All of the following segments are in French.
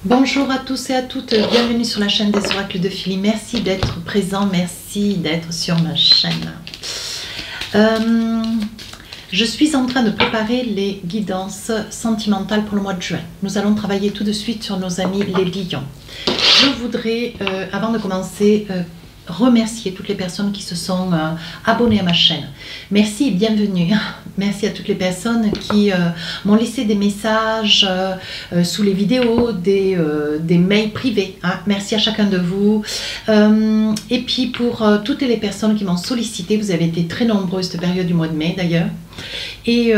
Bonjour à tous et à toutes, bienvenue sur la chaîne des oracles de Philly. Merci d'être présent, merci d'être sur ma chaîne. Je suis en train de préparer les guidances sentimentales pour le mois de juin. Nous allons travailler tout de suite sur nos amis les lions. Je voudrais, avant de commencer, remercier toutes les personnes qui se sont abonnées à ma chaîne. Merci et bienvenue. Merci à toutes les personnes qui m'ont laissé des messages sous les vidéos, des mails privés. Hein. Merci à chacun de vous. Et puis pour toutes les personnes qui m'ont sollicité, vous avez été très nombreux cette période du mois de mai d'ailleurs, et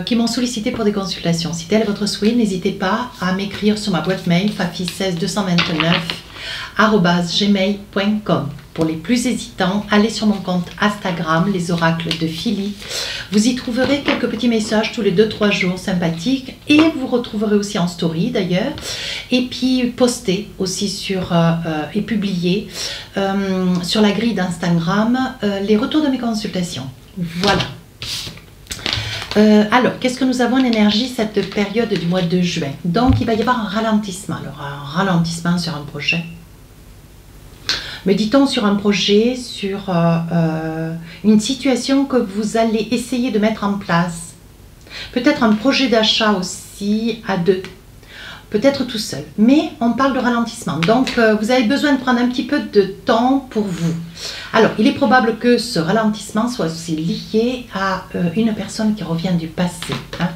qui m'ont sollicité pour des consultations. Si tel est votre souhait, n'hésitez pas à m'écrire sur ma boîte mail fafi16229@gmail.com. Pour les plus hésitants, allez sur mon compte Instagram, les oracles de Philly. Vous y trouverez quelques petits messages tous les 2-3 jours sympathiques, et vous retrouverez aussi en story d'ailleurs, et puis posté aussi sur et publié sur la grille d'Instagram les retours de mes consultations. Voilà. Alors, qu'est-ce que nous avons en énergie cette période du mois de juin? Donc, il va y avoir un ralentissement. Alors, un ralentissement sur un projet. Mais dit-on sur un projet, sur une situation que vous allez essayer de mettre en place. Peut-être un projet d'achat aussi à deux. Peut-être tout seul. Mais on parle de ralentissement. Donc, vous avez besoin de prendre un petit peu de temps pour vous. Alors, il est probable que ce ralentissement soit aussi lié à une personne qui revient du passé. Hein.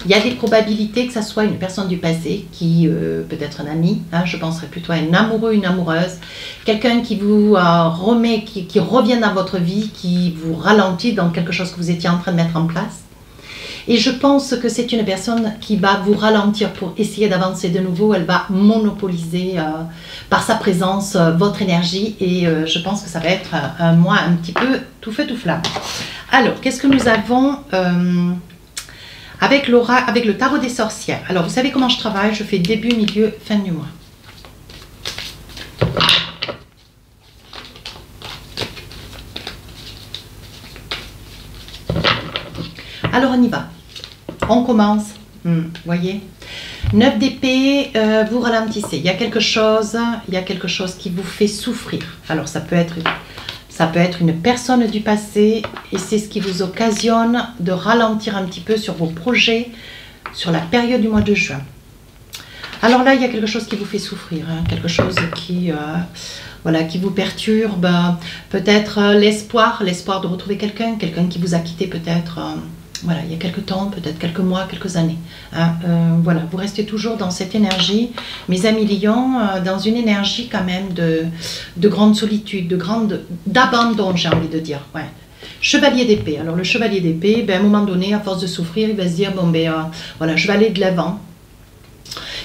Il y a des probabilités que ça soit une personne du passé qui peut-être un ami, hein, je penserais plutôt à un amoureux, une amoureuse, quelqu'un qui vous remet, qui revient dans votre vie, qui vous ralentit dans quelque chose que vous étiez en train de mettre en place. Et je pense que c'est une personne qui va vous ralentir pour essayer d'avancer de nouveau. Elle va monopoliser par sa présence votre énergie, et je pense que ça va être un mois un petit peu tout feu tout flamme. Alors, qu'est-ce que nous avons avec le tarot des sorcières? Alors, vous savez comment je travaille? Je fais début, milieu, fin du mois. Alors, on y va. On commence. Voyez, 9 d'épée, vous ralentissez. Il y a quelque chose qui vous fait souffrir. Alors, ça peut être une personne du passé, et c'est ce qui vous occasionne de ralentir un petit peu sur vos projets, sur la période du mois de juin. Alors là, il y a quelque chose qui vous fait souffrir, hein, quelque chose qui, voilà, qui vous perturbe, peut-être l'espoir de retrouver quelqu'un qui vous a quitté peut-être, voilà, il y a quelques temps, peut-être quelques mois, quelques années. Hein, voilà, vous restez toujours dans cette énergie, mes amis lions, dans une énergie quand même de grande solitude, d'abandon, j'ai envie de dire. Ouais. Chevalier d'épée. Alors le chevalier d'épée, ben, à un moment donné, à force de souffrir, il va se dire, bon ben voilà, je vais aller de l'avant.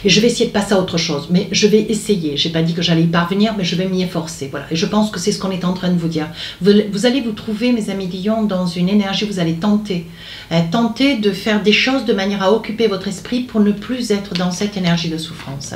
Et je vais essayer de passer à autre chose, mais je vais essayer. Je n'ai pas dit que j'allais y parvenir, mais je vais m'y efforcer. Voilà. Et je pense que c'est ce qu'on est en train de vous dire. Vous allez vous trouver, mes amis lions, dans une énergie, vous allez tenter de faire des choses de manière à occuper votre esprit pour ne plus être dans cette énergie de souffrance.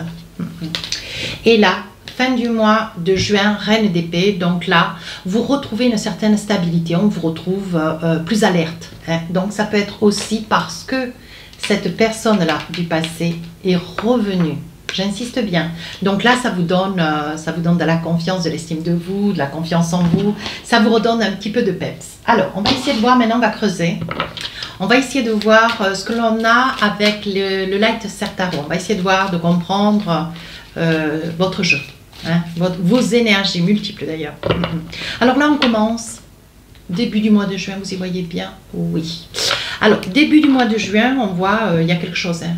Et là, fin du mois de juin, reine d'épée, donc là, vous retrouvez une certaine stabilité, on vous retrouve plus alerte. Hein. Donc ça peut être aussi parce que cette personne-là du passé est revenue. J'insiste bien. Donc là, ça vous donne de la confiance, de l'estime de vous, de la confiance en vous. Ça vous redonne un petit peu de peps. Alors, on va essayer de voir, maintenant on va creuser. On va essayer de voir ce que l'on a avec le Light Tarot. On va essayer de voir, de comprendre votre jeu. Hein, vos énergies multiples d'ailleurs. Alors là, on commence. Début du mois de juin, vous y voyez bien? Oui. Alors, début du mois de juin, on voit, il y a quelque chose. Hein.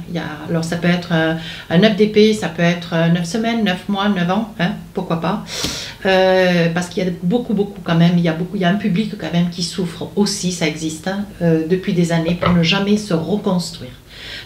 Alors, ça peut être un 9 d'épée, ça peut être 9 semaines, 9 mois, 9 ans, hein, pourquoi pas. Parce qu'il y a beaucoup quand même, il y a un public quand même qui souffre aussi, ça existe, hein, depuis des années, pour ne jamais se reconstruire.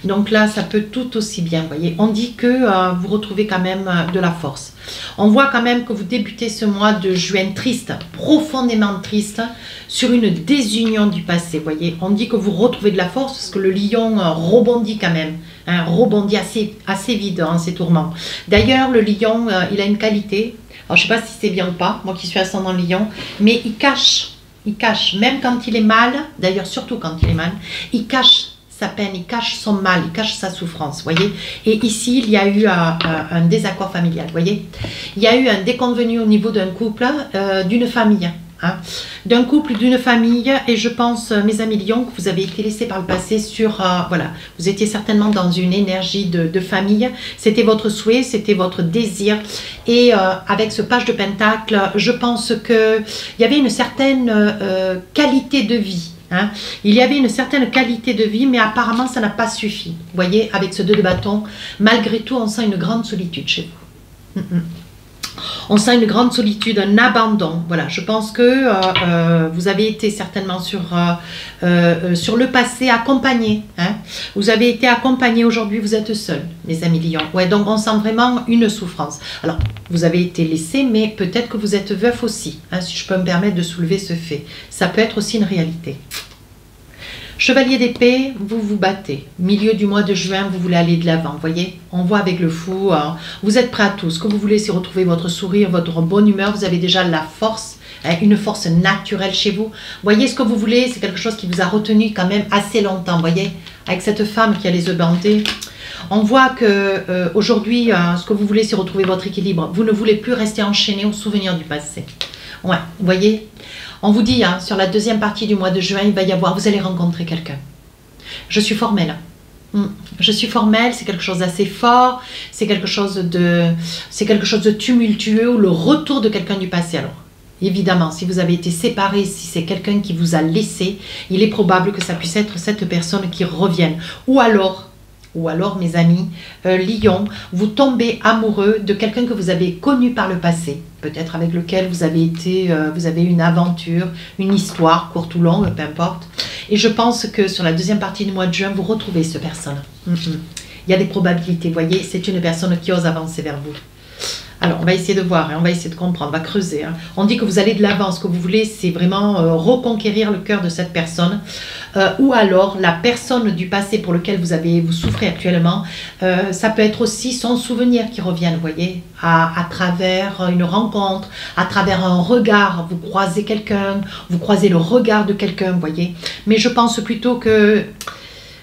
Donc là, ça peut tout aussi bien, vous voyez. On dit que vous retrouvez quand même de la force. On voit quand même que vous débutez ce mois de juin triste, profondément triste, sur une désunion du passé, vous voyez. On dit que vous retrouvez de la force parce que le lion rebondit quand même, hein, rebondit assez vite dans ses tourments. D'ailleurs, le lion, il a une qualité, alors je ne sais pas si c'est bien ou pas, moi qui suis ascendant lion, mais il cache, même quand il est mal, d'ailleurs surtout quand il est mal, il cache sa peine, il cache son mal, il cache sa souffrance, voyez. Et ici, il y a eu un désaccord familial, voyez. Il y a eu un déconvenu au niveau d'un couple, d'une famille. Hein, d'un couple, d'une famille, et je pense, mes amis Lions, que vous avez été laissés par le passé sur, voilà, vous étiez certainement dans une énergie de famille, c'était votre souhait, c'était votre désir, et avec ce page de Pentacle, je pense qu'il y avait une certaine qualité de vie. Hein. Il y avait une certaine qualité de vie, mais apparemment ça n'a pas suffi. Vous voyez, avec ce 2 de bâton, malgré tout, on sent une grande solitude chez vous. On sent une grande solitude, un abandon. Voilà, je pense que vous avez été certainement sur le passé accompagné. Hein. Vous avez été accompagné, aujourd'hui vous êtes seul, mes amis Lions. Ouais, donc on sent vraiment une souffrance. Alors, vous avez été laissé, mais peut-être que vous êtes veuf aussi, hein, si je peux me permettre de soulever ce fait. Ça peut être aussi une réalité. Chevalier d'épée, vous vous battez. Milieu du mois de juin, vous voulez aller de l'avant, voyez. On voit avec le fou, vous êtes prêt à tout. Ce que vous voulez, c'est retrouver votre sourire, votre bonne humeur. Vous avez déjà la force, hein, une force naturelle chez vous. Voyez, ce que vous voulez, c'est quelque chose qui vous a retenu quand même assez longtemps, voyez. Avec cette femme qui a les yeux bandés. On voit que aujourd'hui, ce que vous voulez, c'est retrouver votre équilibre. Vous ne voulez plus rester enchaîné aux souvenirs du passé. Ouais, vous voyez. On vous dit, hein, sur la deuxième partie du mois de juin, il va y avoir, vous allez rencontrer quelqu'un. Je suis formelle. Je suis formelle, c'est quelque chose d'assez fort, c'est quelque chose de tumultueux, le retour de quelqu'un du passé. Alors, évidemment, si vous avez été séparés, si c'est quelqu'un qui vous a laissé, il est probable que ça puisse être cette personne qui revienne. Ou alors, mes amis, Lion, vous tombez amoureux de quelqu'un que vous avez connu par le passé, peut-être avec lequel vous avez eu une aventure, une histoire, courte ou longue, peu importe. Et je pense que sur la deuxième partie du mois de juin, vous retrouvez cette personne. Il y a des probabilités, vous voyez, c'est une personne qui ose avancer vers vous. Alors, on va essayer de voir, hein, on va essayer de comprendre, on va creuser. Hein. On dit que vous allez de l'avant, ce que vous voulez, c'est vraiment reconquérir le cœur de cette personne. Ou alors, la personne du passé pour lequel vous souffrez actuellement, ça peut être aussi son souvenir qui revient, vous voyez, à travers une rencontre, à travers un regard. Vous croisez quelqu'un, vous croisez le regard de quelqu'un, vous voyez. Mais je pense plutôt que...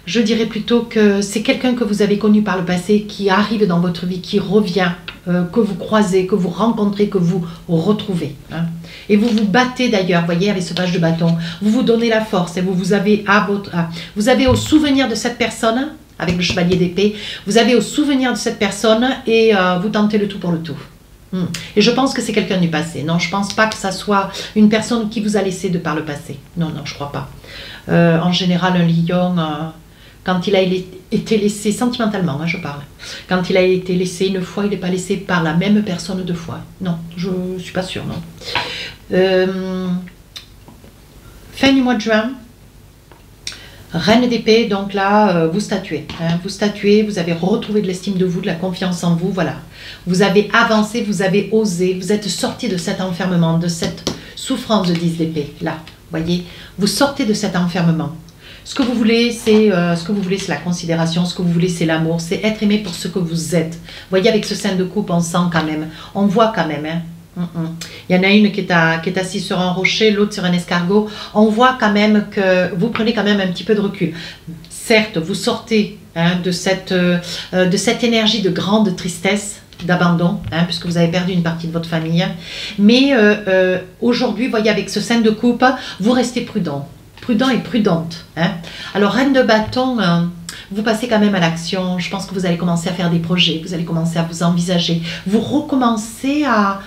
Je dirais plutôt que c'est quelqu'un que vous avez connu par le passé qui arrive dans votre vie, qui revient, que vous croisez, que vous rencontrez, que vous retrouvez. Hein. Et vous vous battez d'ailleurs, voyez, avec ce page de bâton. Vous vous donnez la force et vous avez au souvenir de cette personne, avec le chevalier d'épée, vous avez au souvenir de cette personne et vous tentez le tout pour le tout. Et je pense que c'est quelqu'un du passé. Non, je ne pense pas que ça soit une personne qui vous a laissé de par le passé. Non, non, je ne crois pas. En général, un lion... quand il a été laissé, sentimentalement, hein, je parle, quand il a été laissé une fois, il n'est pas laissé par la même personne deux fois. Non, je ne suis pas sûre, non. Fin du mois de juin, Reine d'épée, donc là, vous statuez. Hein, vous statuez, vous avez retrouvé de l'estime de vous, de la confiance en vous, voilà. Vous avez avancé, vous avez osé, vous êtes sorti de cet enfermement, de cette souffrance de 10 d'épée, là, voyez. Vous sortez de cet enfermement. Ce que vous voulez, c'est la considération. Ce que vous voulez, c'est l'amour. C'est être aimé pour ce que vous êtes. Vous voyez, avec ce sein de coupe, on sent quand même. On voit quand même. Hein. Il y en a une qui est assise sur un rocher, l'autre sur un escargot. On voit quand même que vous prenez quand même un petit peu de recul. Certes, vous sortez hein, de cette énergie de grande tristesse, d'abandon, hein, puisque vous avez perdu une partie de votre famille. Mais aujourd'hui, vous voyez, avec ce sein de coupe, vous restez prudent. Prudent et prudente. Hein. Alors, Reine de bâton, vous passez quand même à l'action. Je pense que vous allez commencer à faire des projets, vous allez commencer à vous envisager. Vous recommencez à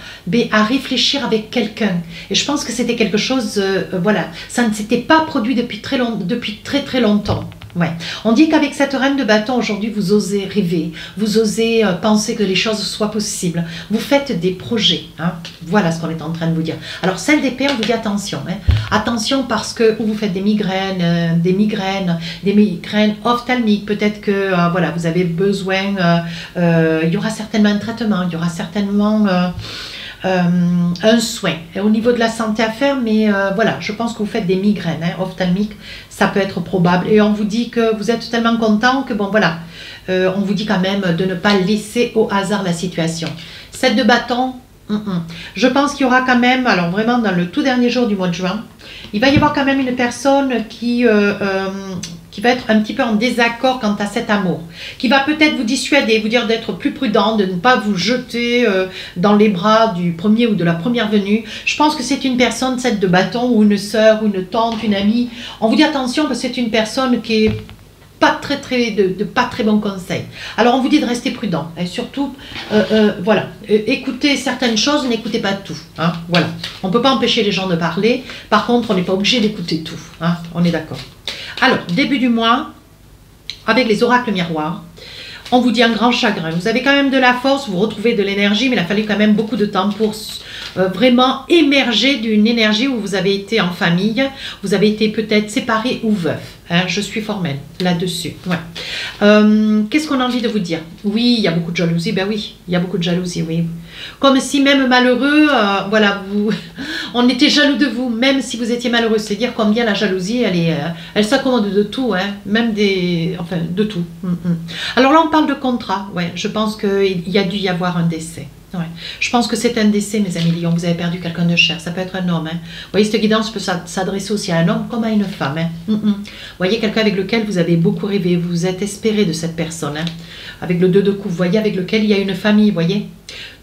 réfléchir avec quelqu'un. Et je pense que c'était quelque chose, voilà, ça ne s'était pas produit depuis très longtemps. Ouais. On dit qu'avec cette reine de bâton, aujourd'hui, vous osez rêver, vous osez penser que les choses soient possibles. Vous faites des projets. Hein. Voilà ce qu'on est en train de vous dire. Alors, celle d'épée, on vous dit attention. Hein. Attention parce que vous faites des migraines ophtalmiques. Peut-être que voilà, vous avez besoin, il y aura certainement un traitement, il y aura certainement... un soin et au niveau de la santé à faire, mais voilà, je pense que vous faites des migraines hein, ophtalmiques, ça peut être probable, et on vous dit que vous êtes tellement content que bon voilà, on vous dit quand même de ne pas laisser au hasard la situation. 7 de bâton, je pense qu'il y aura quand même, alors vraiment dans le tout dernier jour du mois de juin, il va y avoir quand même une personne qui qui va être un petit peu en désaccord quant à cet amour, qui va peut-être vous dissuader, vous dire d'être plus prudent, de ne pas vous jeter dans les bras du premier ou de la première venue. Je pense que c'est une personne, celle de bâton, ou une sœur, ou une tante, une amie. On vous dit attention parce que c'est une personne qui est pas pas très bons conseils. Alors on vous dit de rester prudent et surtout voilà, écoutez certaines choses, n'écoutez pas tout, hein, voilà. On peut pas empêcher les gens de parler, par contre on n'est pas obligé d'écouter tout, hein, on est d'accord. Alors début du mois avec les oracles miroirs, on vous dit un grand chagrin, vous avez quand même de la force, vous retrouvez de l'énergie, mais il a fallu quand même beaucoup de temps pour vraiment émerger d'une énergie où vous avez été en famille, vous avez été peut-être séparé ou veuf. Hein, je suis formelle là-dessus. Ouais. Qu'est-ce qu'on a envie de vous dire? Oui, il y a beaucoup de jalousie. Ben oui, il y a beaucoup de jalousie, oui. Comme si même malheureux, voilà, on était jaloux de vous, même si vous étiez malheureux. C'est dire combien la jalousie, elle s'accommode de tout, hein, même enfin, de tout. Alors là, on parle de contrat. Ouais, je pense qu'il y a dû y avoir un décès. Ouais. Je pense que c'est un décès, mes amis Lions. Vous avez perdu quelqu'un de cher. Ça peut être un homme. Hein. Vous voyez, cette guidance peut s'adresser aussi à un homme comme à une femme. Hein. Vous voyez, quelqu'un avec lequel vous avez beaucoup rêvé. Vous vous êtes espéré de cette personne. Hein. Avec le 2 de coupe, vous voyez, avec lequel il y a une famille. Vous voyez,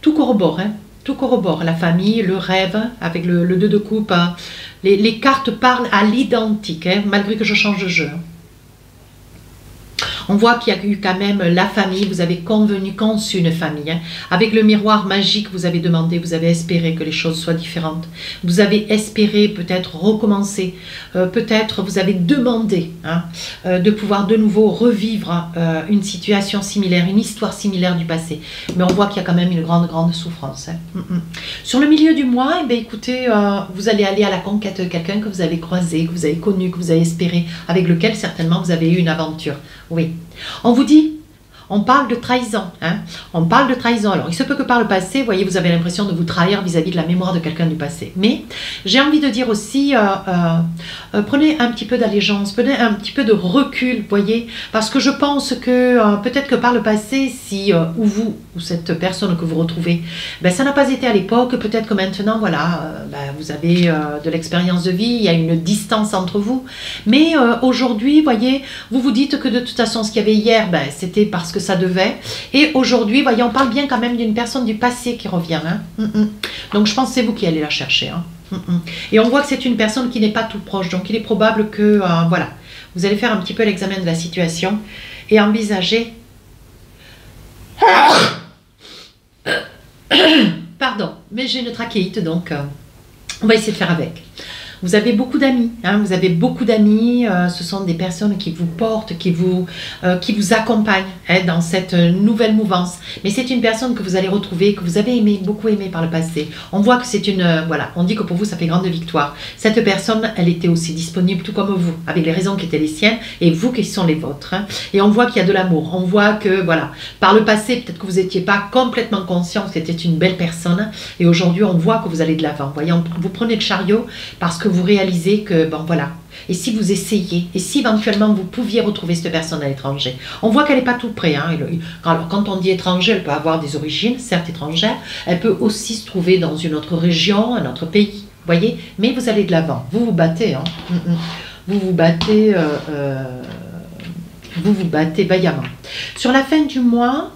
tout corrobore. Hein. Tout corrobore. La famille, le rêve, avec le 2 de coupe. Hein. Les cartes parlent à l'identique, hein, malgré que je change de jeu. Hein. On voit qu'il y a eu quand même la famille, vous avez conçu une famille. Hein. Avec le miroir magique, vous avez demandé, vous avez espéré que les choses soient différentes. Vous avez espéré peut-être recommencer. Peut-être vous avez demandé hein, de pouvoir de nouveau revivre une situation similaire, une histoire similaire du passé. Mais on voit qu'il y a quand même une grande souffrance. Hein. Sur le milieu du mois, eh bien, écoutez, vous allez aller à la conquête de quelqu'un que vous avez croisé, que vous avez connu, que vous avez espéré, avec lequel certainement vous avez eu une aventure. Oui. On vous dit, on parle de trahison. Hein, on parle de trahison. Alors, il se peut que par le passé, vous voyez, vous avez l'impression de vous trahir vis-à-vis de la mémoire de quelqu'un du passé. Mais j'ai envie de dire aussi, prenez un petit peu d'allégeance, prenez un petit peu de recul, vous voyez, parce que je pense que peut-être que par le passé, si ou vous, ou cette personne que vous retrouvez, ben, ça n'a pas été à l'époque, peut-être que maintenant, voilà, ben, vous avez de l'expérience de vie, il y a une distance entre vous, mais aujourd'hui, vous voyez, vous vous dites que de toute façon, ce qu'il y avait hier, ben, c'était parce que ça devait, et aujourd'hui, voyez, on parle bien quand même d'une personne du passé qui revient, hein. Donc je pense que c'est vous qui allez la chercher, hein. Et on voit que c'est une personne qui n'est pas toute proche, donc il est probable que, voilà, vous allez faire un petit peu l'examen de la situation, et envisager... Pardon, mais j'ai une trachéite, donc on va essayer de faire avec. Vous avez beaucoup d'amis, hein, vous avez beaucoup d'amis, ce sont des personnes qui vous portent, qui vous accompagnent hein, dans cette nouvelle mouvance. Mais c'est une personne que vous allez retrouver, que vous avez aimé, beaucoup aimé par le passé. On voit que c'est une, voilà, on dit que pour vous ça fait grande victoire. Cette personne, elle était aussi disponible tout comme vous, avec les raisons qui étaient les siennes, et vous qui sont les vôtres. Hein. Et on voit qu'il y a de l'amour, on voit que, voilà, par le passé, peut-être que vous n'étiez pas complètement conscient que c'était une belle personne, et aujourd'hui on voit que vous allez de l'avant. Voyez, vous prenez le chariot parce que vous réalisez que, bon voilà, et si vous essayez, et si éventuellement vous pouviez retrouver cette personne à l'étranger, on voit qu'elle n'est pas tout près. Hein. Alors quand on dit étranger, elle peut avoir des origines, certes étrangères, elle peut aussi se trouver dans une autre région, un autre pays, voyez, mais vous allez de l'avant, vous vous battez, hein. Vous vous battez, vaillamment. Sur la fin du mois,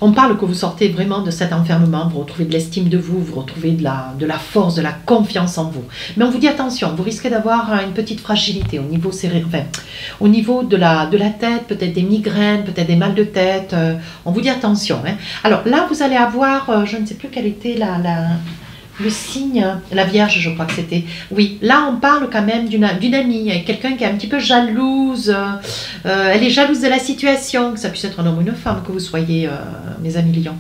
on parle que vous sortez vraiment de cet enfermement, vous retrouvez de l'estime de vous, vous retrouvez de la force, de la confiance en vous. Mais on vous dit attention, vous risquez d'avoir une petite fragilité au niveau, au niveau de la tête, peut-être des migraines, peut-être des mal de tête. On vous dit attention. Hein. Alors là, vous allez avoir, je ne sais plus quelle était le signe, la Vierge, je crois que c'était. Oui, là on parle quand même d'une amie, quelqu'un qui est un petit peu jalouse. Elle est jalouse de la situation, que ça puisse être un homme ou une femme que vous soyez, mes amis lions.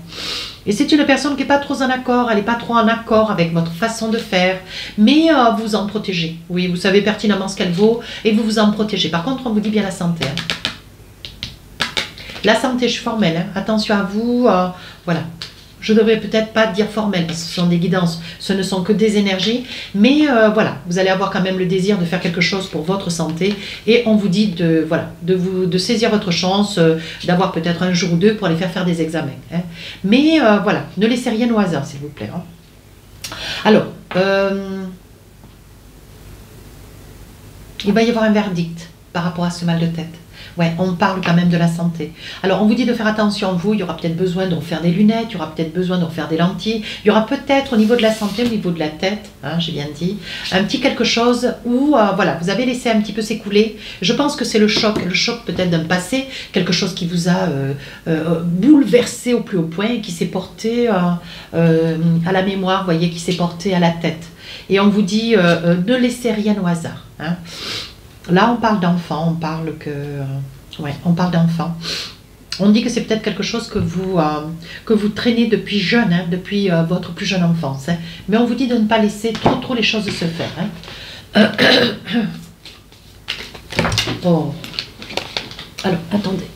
Et c'est une personne qui n'est pas trop en accord, elle n'est pas trop en accord avec votre façon de faire, mais vous en protégez. Oui, vous savez pertinemment ce qu'elle vaut et vous vous en protégez. Par contre, on vous dit bien la santé. Hein. La santé, je suis formelle. Hein. Attention à vous, voilà. Je ne devrais peut-être pas dire formel, parce que ce sont des guidances, ce ne sont que des énergies, mais voilà, vous allez avoir quand même le désir de faire quelque chose pour votre santé, et on vous dit de saisir votre chance, d'avoir peut-être un jour ou deux pour aller faire des examens. Hein. Mais voilà, ne laissez rien au hasard, s'il vous plaît. Hein. Alors, il va y avoir un verdict. par rapport à ce mal de tête. Ouais, on parle quand même de la santé. Alors, on vous dit de faire attention, vous, il y aura peut-être besoin de refaire des lunettes, il y aura peut-être besoin de refaire des lentilles, il y aura peut-être au niveau de la santé, au niveau de la tête, hein, j'ai bien dit, un petit quelque chose où, voilà, vous avez laissé un petit peu s'écouler. Je pense que c'est le choc peut-être d'un passé, quelque chose qui vous a bouleversé au plus haut point et qui s'est porté à la mémoire, vous voyez, qui s'est porté à la tête. Et on vous dit, ne laissez rien au hasard, hein. Là, on parle d'enfants, on parle on parle d'enfants. On dit que c'est peut-être quelque chose que vous traînez depuis jeune, hein, depuis votre plus jeune enfance. Hein. Mais on vous dit de ne pas laisser trop les choses se faire. Hein. Oh. Alors, attendez.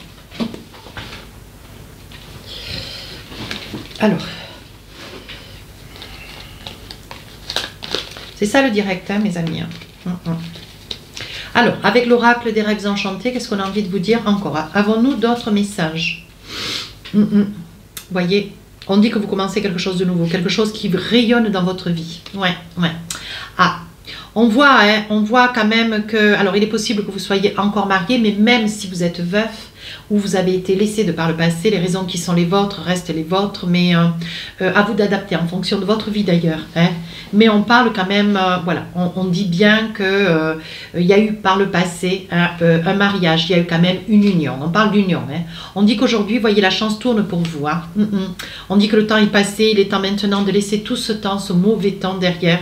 Alors. C'est ça le direct, hein, mes amis. Hein. Alors, avec l'oracle des rêves enchantés, qu'est-ce qu'on a envie de vous dire encore? Avons-nous d'autres messages? Voyez, on dit que vous commencez quelque chose de nouveau, quelque chose qui rayonne dans votre vie. Ouais. Ah, on voit quand même que... Alors, il est possible que vous soyez encore marié, mais même si vous êtes veuf, ou vous avez été laissé de par le passé, les raisons qui sont les vôtres restent les vôtres, mais à vous d'adapter en fonction de votre vie d'ailleurs. Hein. Mais on parle quand même, voilà, on dit bien que il y a eu par le passé un mariage, il y a eu quand même une union. On parle d'union. Hein. On dit qu'aujourd'hui, voyez, la chance tourne pour vous. Hein. On dit que le temps est passé, il est temps maintenant de laisser tout ce temps, ce mauvais temps derrière,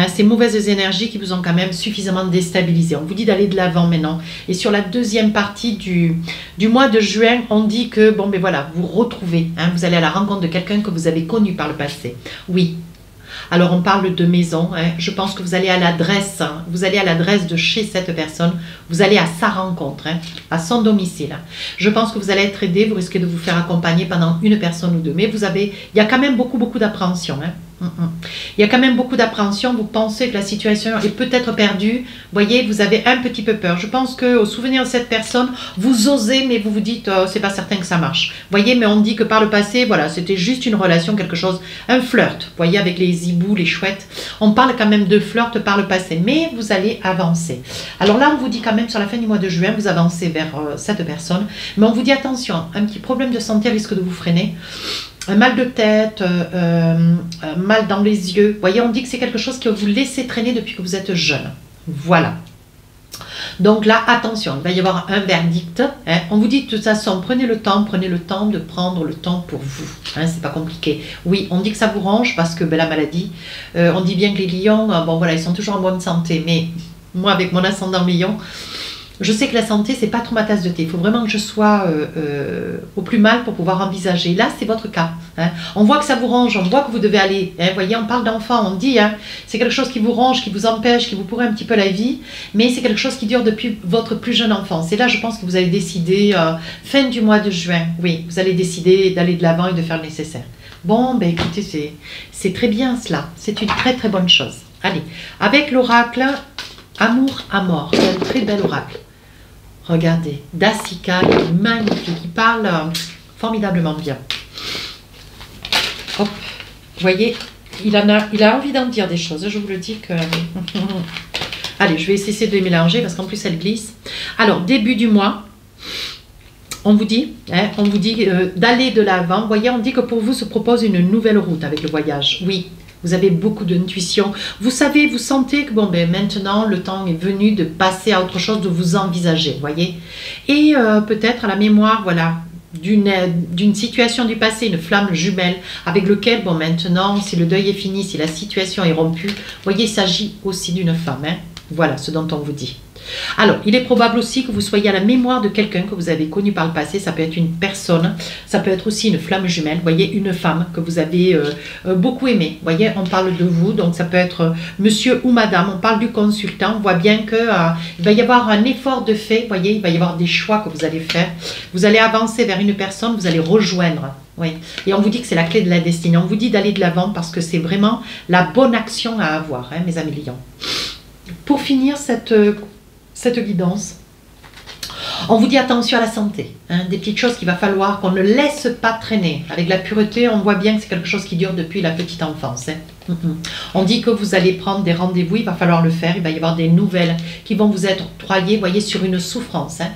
ces mauvaises énergies qui vous ont quand même suffisamment déstabilisé. On vous dit d'aller de l'avant maintenant. Et sur la deuxième partie du mois de juin, on dit que, bon, ben voilà, vous retrouvez, hein, vous allez à la rencontre de quelqu'un que vous avez connu par le passé. Oui. Alors, on parle de maison. Hein. Je pense que vous allez à l'adresse. Hein. Vous allez à l'adresse de chez cette personne. Vous allez à sa rencontre, hein, à son domicile. Hein. Je pense que vous allez être aidé. Vous risquez de vous faire accompagner pendant une personne ou deux. Mais il y a quand même beaucoup d'appréhension. Hein. Il y a quand même beaucoup d'appréhension. Vous pensez que la situation est peut-être perdue. Voyez, vous avez un petit peu peur. Je pense qu'au souvenir de cette personne, vous osez, mais vous vous dites, oh, c'est pas certain que ça marche. Voyez, mais on dit que par le passé, voilà, c'était juste une relation, quelque chose, un flirt. Voyez, avec les hiboux, les chouettes. On parle quand même de flirt par le passé, mais vous allez avancer. Alors là, on vous dit quand même, sur la fin du mois de juin, vous avancez vers cette personne. Mais on vous dit, attention, un petit problème de santé risque de vous freiner. Un mal de tête, mal dans les yeux. Vous voyez, on dit que c'est quelque chose que vous laissez traîner depuis que vous êtes jeune. Voilà. Donc là, attention, il va y avoir un verdict. Hein. On vous dit de toute façon, prenez le temps de prendre le temps pour vous. Hein, c'est pas compliqué. Oui, on dit que ça vous range parce que la maladie, on dit bien que les lions, bon voilà, ils sont toujours en bonne santé. Mais moi, avec mon ascendant lion, je sais que la santé, c'est pas trop ma tasse de thé. Il faut vraiment que je sois au plus mal pour pouvoir envisager. Là, c'est votre cas. Hein. On voit que ça vous range, on voit que vous devez aller. Hein. Vous voyez, on parle d'enfant, on dit, hein, c'est quelque chose qui vous range, qui vous empêche, qui vous pourrit un petit peu la vie, mais c'est quelque chose qui dure depuis votre plus jeune enfance. Et là, je pense que vous allez décider, fin du mois de juin, oui, vous allez décider d'aller de l'avant et de faire le nécessaire. Bon, ben écoutez, c'est très bien cela. C'est une très bonne chose. Allez, avec l'oracle Amour à mort, c'est un très bel oracle. Regardez, Dassika, il est magnifique, il parle formidablement bien. Hop, vous voyez, il a envie d'en dire des choses, je vous le dis que... Allez, je vais essayer de les mélanger parce qu'en plus elle glisse. Alors, début du mois, on vous dit, hein, d'aller de l'avant. Vous voyez, on dit que pour vous se propose une nouvelle route avec le voyage. Oui. Vous avez beaucoup d'intuition. Vous savez, vous sentez que bon, ben, maintenant, le temps est venu de passer à autre chose, de vous envisager, voyez. Et peut-être à la mémoire, voilà, d'une situation du passé, une flamme jumelle, avec lequel, bon, maintenant, si le deuil est fini, si la situation est rompue, voyez, il s'agit aussi d'une femme. Hein. Voilà ce dont on vous dit. Alors, il est probable aussi que vous soyez à la mémoire de quelqu'un que vous avez connu par le passé. Ça peut être une personne, ça peut être aussi une flamme jumelle. Vous voyez, une femme que vous avez beaucoup aimée. Vous voyez, on parle de vous, donc ça peut être monsieur ou madame. On parle du consultant. On voit bien qu'il va y avoir un effort de fait. Vous voyez, il va y avoir des choix que vous allez faire. Vous allez avancer vers une personne, vous allez rejoindre. Oui. Et on vous dit que c'est la clé de la destinée. On vous dit d'aller de l'avant parce que c'est vraiment la bonne action à avoir, hein, mes amis lions. Pour finir cette guidance, On vous dit attention à la santé, hein, des petites choses qu'il va falloir qu'on ne laisse pas traîner. Avec la pureté, on voit bien que c'est quelque chose qui dure depuis la petite enfance. Hein. On dit que vous allez prendre des rendez-vous, il va falloir le faire, il va y avoir des nouvelles qui vont vous être octroyées, voyez, sur une souffrance. Hein.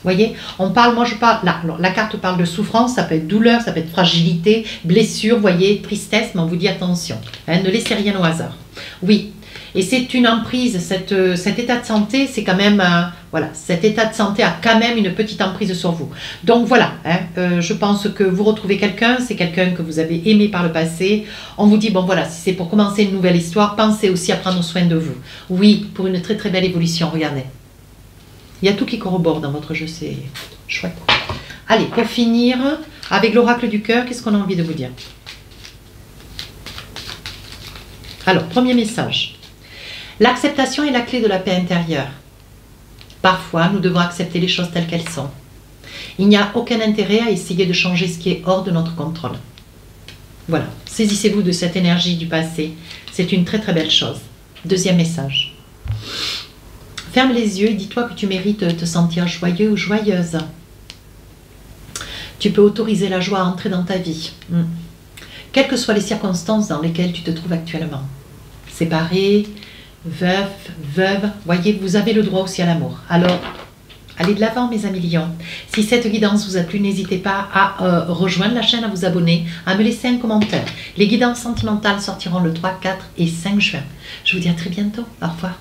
Voyez, on parle, moi je parle, là, alors, la carte parle de souffrance, ça peut être douleur, ça peut être fragilité, blessure, voyez, tristesse, mais on vous dit attention, hein, ne laissez rien au hasard. Oui, et c'est une emprise, cet état de santé, c'est quand même, voilà, cet état de santé a quand même une petite emprise sur vous. Donc voilà, hein, je pense que vous retrouvez quelqu'un, c'est quelqu'un que vous avez aimé par le passé. On vous dit, bon voilà, si c'est pour commencer une nouvelle histoire, pensez aussi à prendre soin de vous. Oui, pour une très très belle évolution, regardez. Il y a tout qui corrobore dans votre jeu, c'est chouette. Allez, pour finir, avec l'oracle du cœur, qu'est-ce qu'on a envie de vous dire? Alors, premier message. L'acceptation est la clé de la paix intérieure. Parfois, nous devons accepter les choses telles qu'elles sont. Il n'y a aucun intérêt à essayer de changer ce qui est hors de notre contrôle. Voilà, saisissez-vous de cette énergie du passé. C'est une très très belle chose. Deuxième message. Ferme les yeux et dis-toi que tu mérites de te sentir joyeux ou joyeuse. Tu peux autoriser la joie à entrer dans ta vie. Quelles que soient les circonstances dans lesquelles tu te trouves actuellement. Séparé, veuf, veuve, voyez, vous avez le droit aussi à l'amour. Alors, allez de l'avant mes amis lions. Si cette guidance vous a plu, n'hésitez pas à rejoindre la chaîne, à vous abonner, à me laisser un commentaire. Les guidances sentimentales sortiront le 3, 4 et 5 juin. Je vous dis à très bientôt. Au revoir.